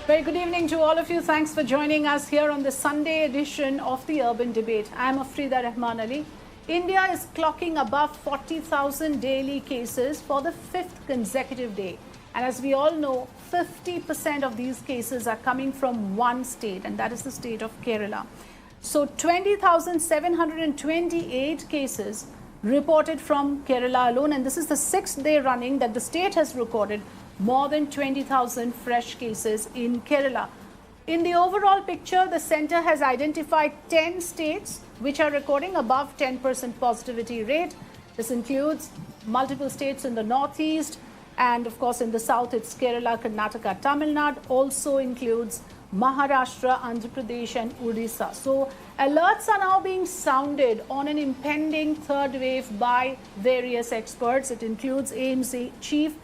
Very good evening to all of you. Thanks for joining us here on the Sunday edition of the Urban Debate. I am Afrida Rahman Ali. India is clocking above 40,000 daily cases for the fifth consecutive day. And as we all know, 50% of these cases are coming from one state, and that is the state of Kerala. So 20,728 cases reported from Kerala alone, and this is the sixth day running that the state has recorded more than 20,000 fresh cases in Kerala. In the overall picture, the centre has identified 10 states which are recording above 10% positivity rate. This includes multiple states in the northeast, and of course in the south it's Kerala, Karnataka, Tamil Nadu, also includes Maharashtra, Andhra Pradesh and Odisha. So alerts are now being sounded on an impending third wave by various experts. It includes AIIMS chief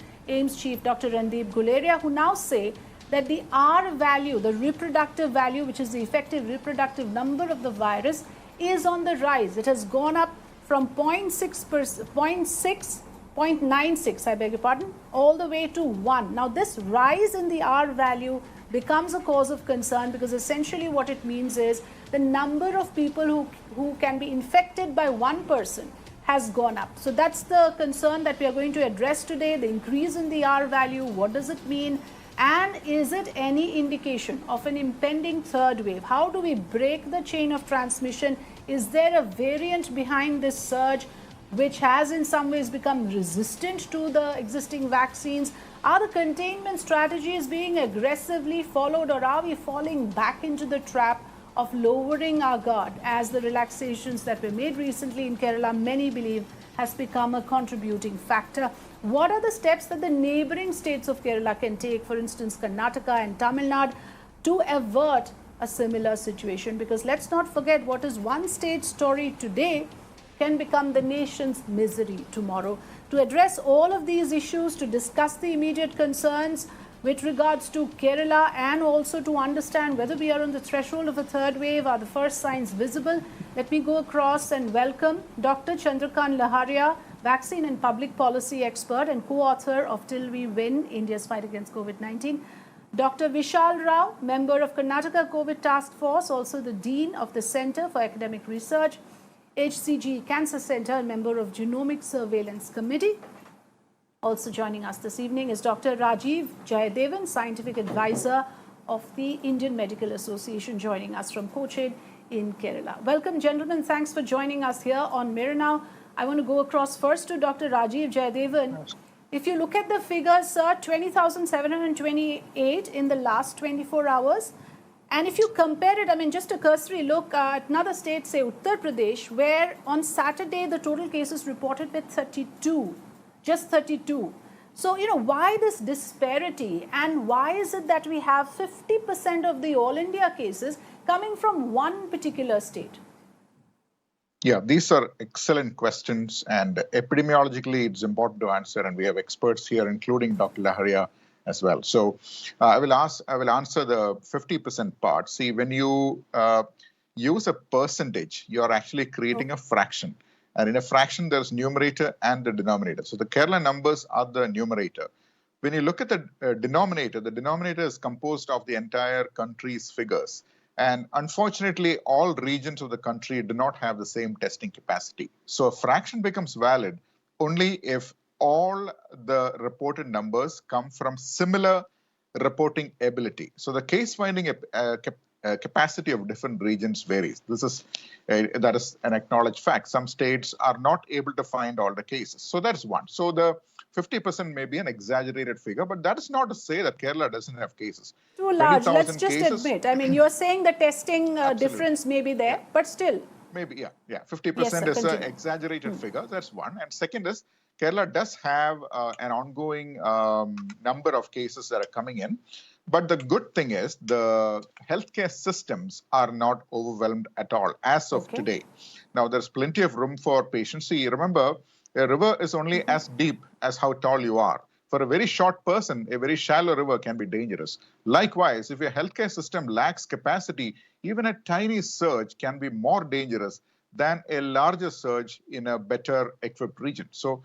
Dr. Randeep Guleria, who now say that the R value, the reproductive value, which is the effective reproductive number of the virus, is on the rise. It has gone up from 0.96, I beg your pardon, all the way to 1. Now, this rise in the R value becomes a cause of concern because essentially what it means is the number of people who can be infected by one person has gone up. So that's the concern that we are going to address today, the increase in the R value. What does it mean? And is it any indication of an impending third wave? How do we break the chain of transmission? Is there a variant behind this surge which has in some ways become resistant to the existing vaccines? Are the containment strategies being aggressively followed, or are we falling back into the trap of lowering our guard as the relaxations that were made recently in Kerala, many believe, has become a contributing factor? What are the steps that the neighboring states of Kerala can take, for instance, Karnataka and Tamil Nadu, to avert a similar situation? Because let's not forget, what is one state's story today can become the nation's misery tomorrow. To address all of these issues, to discuss the immediate concerns with regards to Kerala, and also to understand whether we are on the threshold of a third wave, are the first signs visible, let me go across and welcome Dr. Chandrakant Laharia, vaccine and public policy expert and co-author of Till We Win, India's Fight Against COVID-19. Dr. Vishal Rao, member of Karnataka COVID Task Force, also the Dean of the Centre for Academic Research, HCG Cancer Centre, and member of Genomic Surveillance Committee. Also joining us this evening is Dr. Rajiv Jayadevan, Scientific Advisor of the Indian Medical Association, joining us from Cochin in Kerala. Welcome, gentlemen. Thanks for joining us here on Mirror Now. I want to go across first to Dr. Rajiv Jayadevan. If you look at the figures, sir, 20,728 in the last 24 hours. And if you compare it, I mean, just a cursory look at another state, say Uttar Pradesh, where on Saturday the total cases reported with 32. Just 32. So, why this disparity, and why is it that we have 50% of the all India cases coming from one particular state? Yeah, these are excellent questions, and epidemiologically it's important to answer, and we have experts here, including Dr. Laharia as well. So I will answer the 50% part. See, when you use a percentage, you're actually creating a fraction. And in a fraction, there's numerator and the denominator. So the Kerala numbers are the numerator. When you look at the denominator is composed of the entire country's figures. And unfortunately, all regions of the country do not have the same testing capacity. So a fraction becomes valid only if all the reported numbers come from similar reporting ability. So the case finding capacity of different regions varies. That is an acknowledged fact. Some states are not able to find all the cases. So that's one. So the 50% may be an exaggerated figure, but that is not to say that Kerala doesn't have cases. Too large, let's just admit. I mean, you're saying the testing difference may be there, but still. Maybe, yeah. 50% is an exaggerated figure. That's one. And second is, Kerala does have an ongoing number of cases that are coming in. But the good thing is the healthcare systems are not overwhelmed at all as of today. Now, there's plenty of room for patients. See, remember, a river is only as deep as how tall you are. For a very short person, a very shallow river can be dangerous. Likewise, if your healthcare system lacks capacity, even a tiny surge can be more dangerous than a larger surge in a better equipped region. So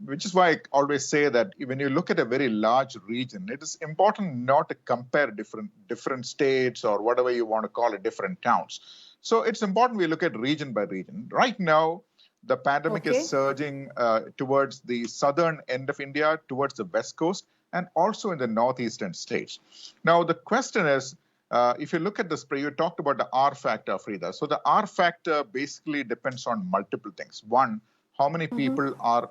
which is why I always say that when you look at a very large region, it is important not to compare different states or whatever you want to call it, different towns. So it's important we look at region by region. Right now, the pandemic is surging towards the southern end of India, towards the west coast, and also in the northeastern states. Now, the question is, if you look at the spread, you talked about the R factor, Frida. So the R factor basically depends on multiple things. One, how many people are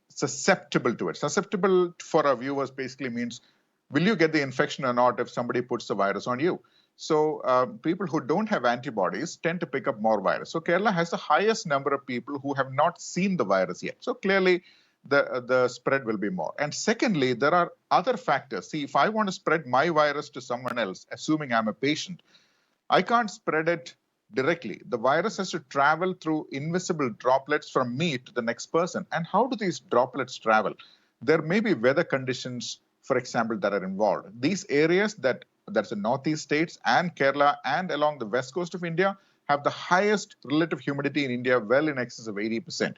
susceptible to it. Susceptible for our viewers basically means, will you get the infection or not if somebody puts the virus on you? So people who don't have antibodies tend to pick up more virus. So Kerala has the highest number of people who have not seen the virus yet. So clearly the spread will be more. And secondly, there are other factors. See, if I want to spread my virus to someone else, assuming I'm a patient, I can't spread it directly. The virus has to travel through invisible droplets from me to the next person. And how do these droplets travel? There may be weather conditions, for example, that are involved. These areas that's the northeast states and Kerala and along the west coast of India have the highest relative humidity in India, well in excess of 80%.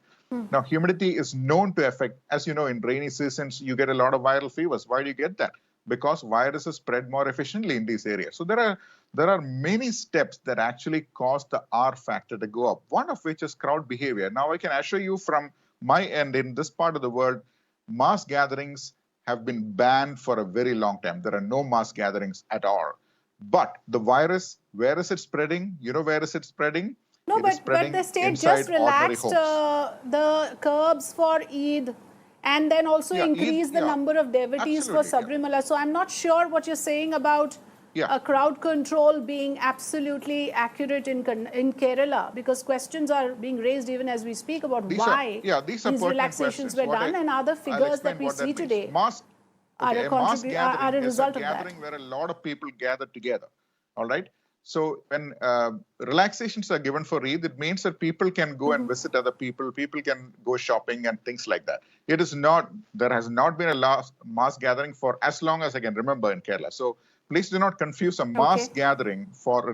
Now, humidity is known to affect, as you know, in rainy seasons, you get a lot of viral fevers. Why do you get that? Because viruses spread more efficiently in these areas. So there are many steps that actually cause the R factor to go up, one of which is crowd behavior. Now, I can assure you from my end, in this part of the world, mass gatherings have been banned for a very long time. There are no mass gatherings at all. But the virus, where is it spreading? You know where is it spreading? No, but the state just relaxed the curbs for Eid and then also increased the number of devotees for Sabrimala. So I'm not sure what you're saying about crowd control being absolutely accurate in Kerala, because questions are being raised even as we speak about why these relaxations were done, and other figures that we see today are a result of that. Where a lot of people gather together, all right? So when relaxations are given for Eid, it means that people can go and visit other people, people can go shopping and things like that. It is not, there has not been a mass gathering for as long as I can remember in Kerala. So please do not confuse a mass gathering for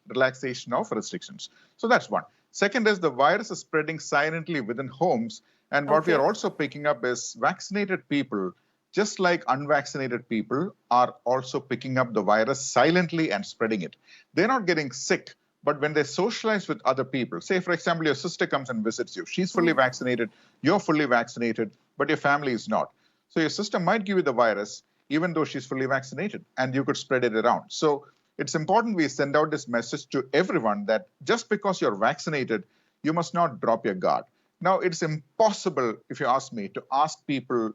relaxation of restrictions. So that's one. Second is the virus is spreading silently within homes. And what we are also picking up is vaccinated people, just like unvaccinated people, are also picking up the virus silently and spreading it. They're not getting sick, but when they socialize with other people, say, for example, your sister comes and visits you. She's fully vaccinated, you're fully vaccinated, but your family is not. So your sister might give you the virus, even though she's fully vaccinated, and you could spread it around. So it's important we send out this message to everyone that just because you're vaccinated, you must not drop your guard. Now, it's impossible, if you ask me, to ask people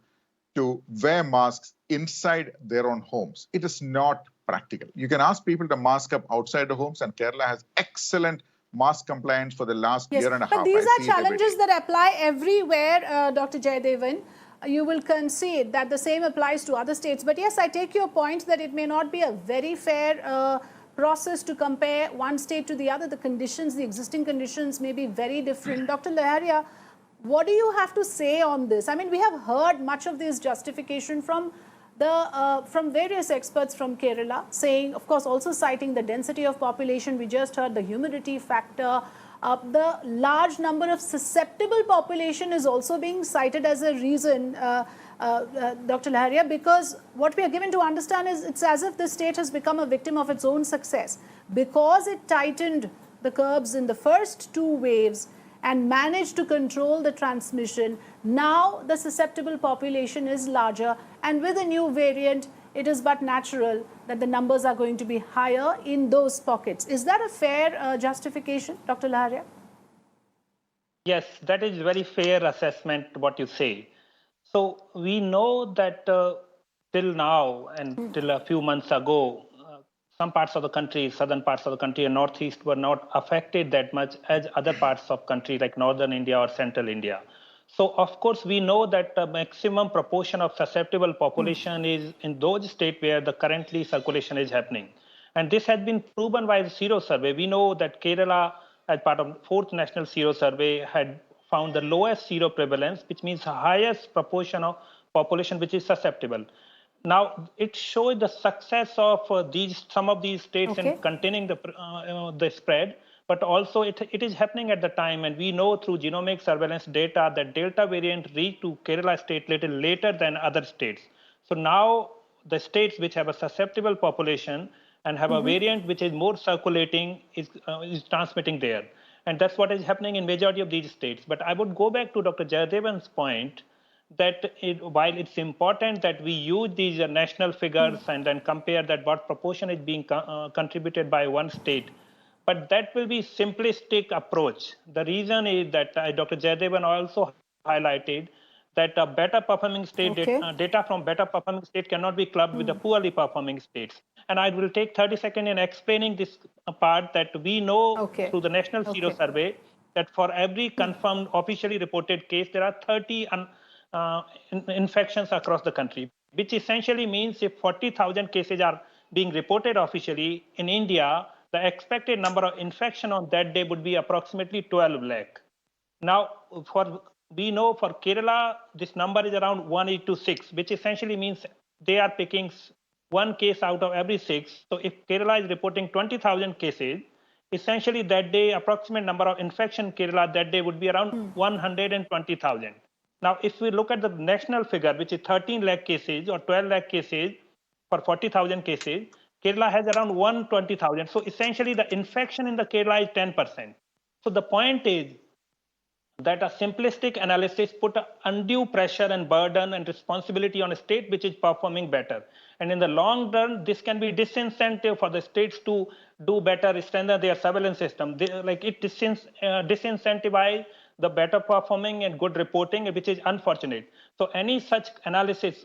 to wear masks inside their own homes. It is not practical. You can ask people to mask up outside the homes, and Kerala has excellent mask compliance for the last year and a half. But these are challenges that apply everywhere, Dr. Jayadevan. You will concede that the same applies to other states. But yes, I take your point that it may not be a very fair process to compare one state to the other. The conditions, the existing conditions may be very different. Dr. Laharia, what do you have to say on this? I mean, we have heard much of this justification from various experts from Kerala, saying, of course, also citing the density of population. We just heard the humidity factor. The large number of susceptible population is also being cited as a reason, Dr. Laharia, because what we are given to understand is it's as if the state has become a victim of its own success. Because it tightened the curbs in the first two waves and managed to control the transmission, now the susceptible population is larger, and with a new variant, it is but natural that the numbers are going to be higher in those pockets. Is that a fair justification, Dr. Laharia? Yes, that is very fair assessment, what you say. So we know that till now and till a few months ago, some parts of the country, southern parts of the country and northeast were not affected that much as other parts of country like northern India or central India. So of course we know that the maximum proportion of susceptible population is in those states where the currently circulation is happening. And this has been proven by the Sero survey. We know that Kerala, as part of 4th National Sero survey, had found the lowest sero prevalence, which means the highest proportion of population which is susceptible. Now, it shows the success of some of these states in containing the spread, but also it is happening at the time. And we know through genomic surveillance data that Delta variant reached to Kerala state little later than other states. So now the states which have a susceptible population and have a variant which is more circulating is transmitting there. And that's what is happening in majority of these states. But I would go back to Dr. Jayadevan's point that while it's important that we use these national figures and then compare that what proportion is being contributed by one state, but that will be simplistic approach. The reason is that Dr. Jayadevan also highlighted that a better performing state Okay. data from better performing state cannot be clubbed with the poorly performing states. And I will take 30 seconds in explaining this part that we know Okay. through the National Zero Okay. Survey that for every confirmed officially reported case, there are 30 infections across the country, which essentially means if 40,000 cases are being reported officially in India, the expected number of infection on that day would be approximately 12 lakh. Now, we know for Kerala, this number is around 1:6, which essentially means they are picking one case out of every 6. So if Kerala is reporting 20,000 cases, essentially that day, approximate number of infection Kerala that day would be around 120,000. Now, if we look at the national figure, which is 13 lakh cases or 12 lakh cases for 40,000 cases, Kerala has around 120,000. So essentially the infection in the Kerala is 10%. So the point is that a simplistic analysis put undue pressure and burden and responsibility on a state which is performing better. And in the long run, this can be disincentive for the states to do better, strengthen their surveillance system. It disincentivize the better performing and good reporting, which is unfortunate. So any such analysis,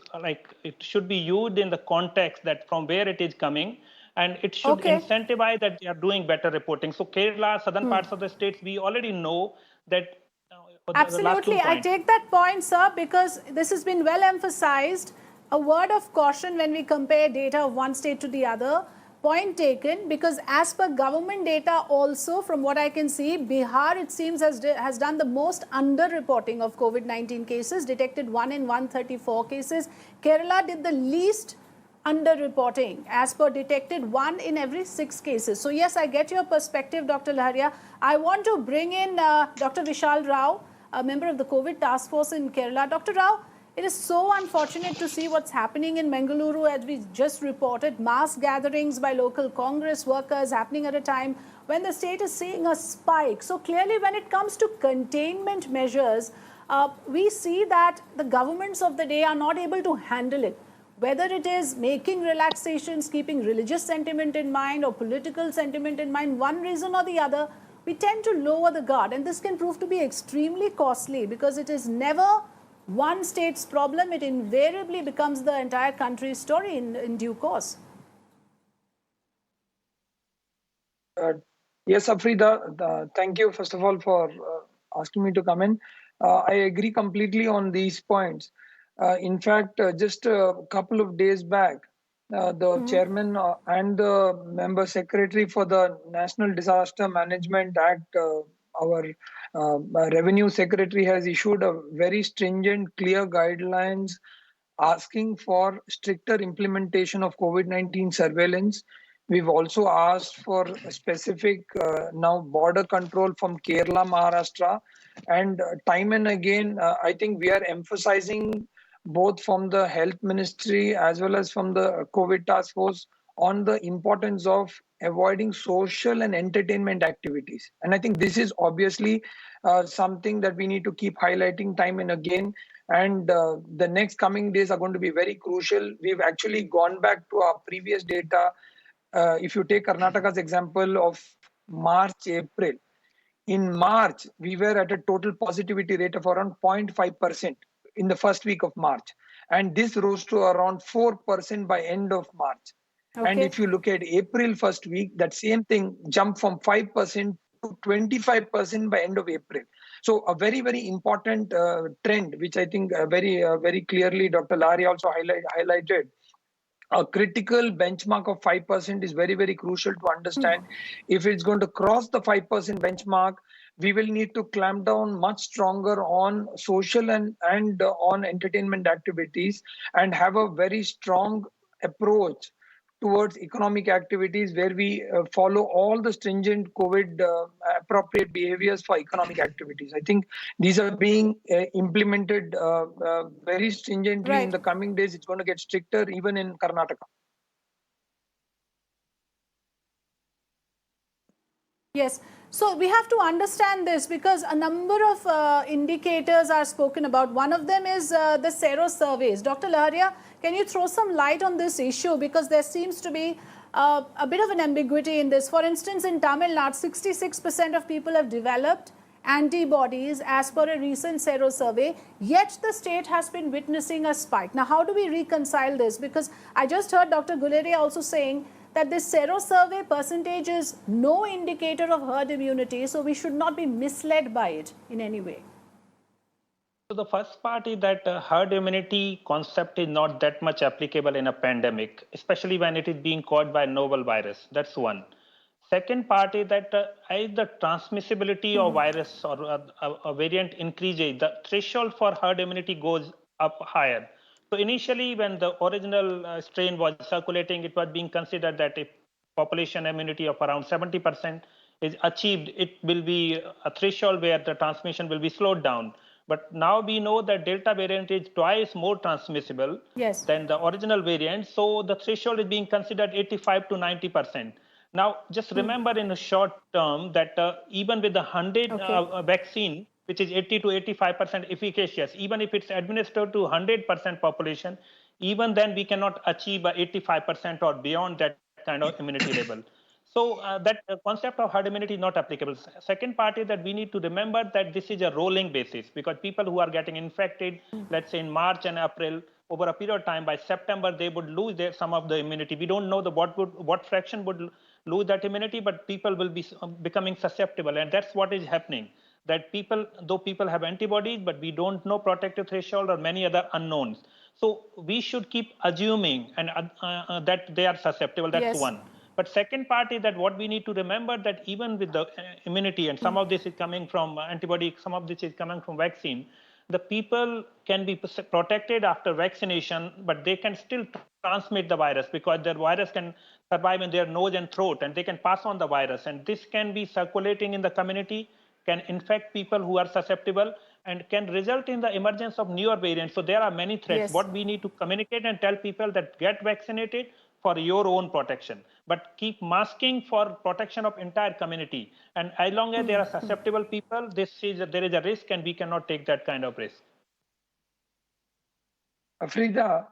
it should be used in the context that from where it is coming, and it should Okay. incentivize that they are doing better reporting. So Kerala, southern parts of the states, we already know that the last 2 Absolutely. I points. take that point, sir, because this has been well emphasized. A word of caution when we compare data of one state to the other. Point taken, because as per government data also, from what I can see, Bihar, it seems, has done the most under-reporting of COVID-19 cases, detected 1 in 134 cases. Kerala did the least under-reporting, as per detected 1 in every 6 cases. So yes, I get your perspective, Dr. Laharia. I want to bring in Dr. Vishal Rao, a member of the COVID task force in Kerala. Dr. Rao, it is so unfortunate to see what's happening in Bengaluru, as we just reported, mass gatherings by local Congress workers happening at a time when the state is seeing a spike. So clearly, when it comes to containment measures, we see that the governments of the day are not able to handle it. Whether it is making relaxations, keeping religious sentiment in mind or political sentiment in mind, one reason or the other, we tend to lower the guard. And this can prove to be extremely costly, because it is never one state's problem. It invariably becomes the entire country's story in due course. Yes, Afrida, thank you first of all for asking me to come in. I agree completely on these points. In fact, just a couple of days back, the chairman and the member secretary for the National Disaster Management Act, our revenue secretary, has issued a very stringent, clear guidelines asking for stricter implementation of COVID-19 surveillance. We've also asked for a specific now border control from Kerala, Maharashtra, and time and again, I think we are emphasizing both from the health ministry as well as from the COVID task force on the importance of avoiding social and entertainment activities. And I think this is obviously something that we need to keep highlighting time and again. And the next coming days are going to be very crucial. We've actually gone back to our previous data. If you take Karnataka's example of March, April, in March, we were at a total positivity rate of around 0.5% in the first week of March. And this rose to around 4% by end of March. Okay. And if you look at April first week, that same thing jumped from 5% to 25% by end of April. So a very, very important trend, which I think very clearly Dr. Lari also highlighted. A critical benchmark of 5% is very, very crucial to understand. If it's going to cross the 5% benchmark, we will need to clamp down much stronger on social and on entertainment activities and have a very strong approach towards economic activities where we follow all the stringent COVID appropriate behaviors for economic activities. I think these are being implemented very stringently. In Right. the coming days. It's going to get stricter even in Karnataka. Yes. So we have to understand this because a number of indicators are spoken about. One of them is the sero surveys. Dr. Laharia, can you throw some light on this issue? Because there seems to be a bit of an ambiguity in this. For instance, in Tamil Nadu, 66% of people have developed antibodies as per a recent sero survey, yet the state has been witnessing a spike. Now, how do we reconcile this? Because I just heard Dr. Guleria also saying that this sero survey percentage is no indicator of herd immunity, so we should not be misled by it in any way. So the first part is that herd immunity concept is not that much applicable in a pandemic, especially when it is being caused by a novel virus. That's one. Second part is that as the transmissibility of virus or a variant increases, the threshold for herd immunity goes up higher. So initially, when the original strain was circulating, it was being considered that if population immunity of around 70% is achieved, it will be a threshold where the transmission will be slowed down. But now we know that Delta variant is twice more transmissible than the original variant. So the threshold is being considered 85 to 90%. Now, just remember in a short term that even with the 100 vaccine, which is 80 to 85% efficacious, even if it's administered to 100% population, even then we cannot achieve 85% or beyond that kind of immunity level. So that concept of herd immunity is not applicable. Second part is that we need to remember that this is a rolling basis because people who are getting infected, let's say in March and April, over a period of time, by September, they would lose some of the immunity. We don't know what fraction would lose that immunity, but people will be becoming susceptible. And that's what is happening. That though people have antibodies, but we don't know protective threshold or many other unknowns. So we should keep assuming and that they are susceptible. That's one. But second part is that what we need to remember that even with the immunity, and some of this is coming from antibody, some of this is coming from vaccine, the people can be protected after vaccination, but they can still transmit the virus because their virus can survive in their nose and throat, and they can pass on the virus. And this can be circulating in the community, can infect people who are susceptible, and can result in the emergence of newer variants. So there are many threats. What we need to communicate and tell people that get vaccinated for your own protection, but keep masking for protection of entire community. And as long as there are susceptible people, there is a risk, and we cannot take that kind of risk. Afrida,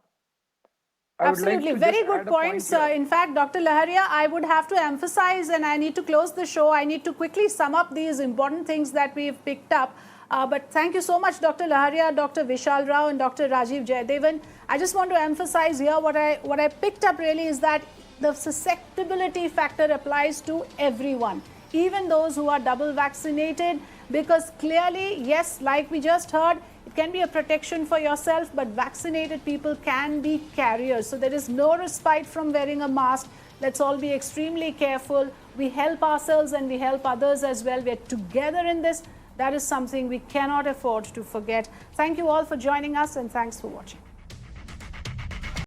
Absolutely, very good points. In fact, Dr. Laharia, I would have to emphasize, and I need to close the show, I need to quickly sum up these important things that we've picked up. But thank you so much, Dr. Laharia, Dr. Vishal Rao, and Dr. Rajiv Jayadevan. I just want to emphasize here what I picked up really is that the susceptibility factor applies to everyone, even those who are double vaccinated, because clearly, yes, like we just heard, it can be a protection for yourself, but vaccinated people can be carriers. So there is no respite from wearing a mask. Let's all be extremely careful. We help ourselves and we help others as well. We're together in this. That is something we cannot afford to forget. Thank you all for joining us, and thanks for watching.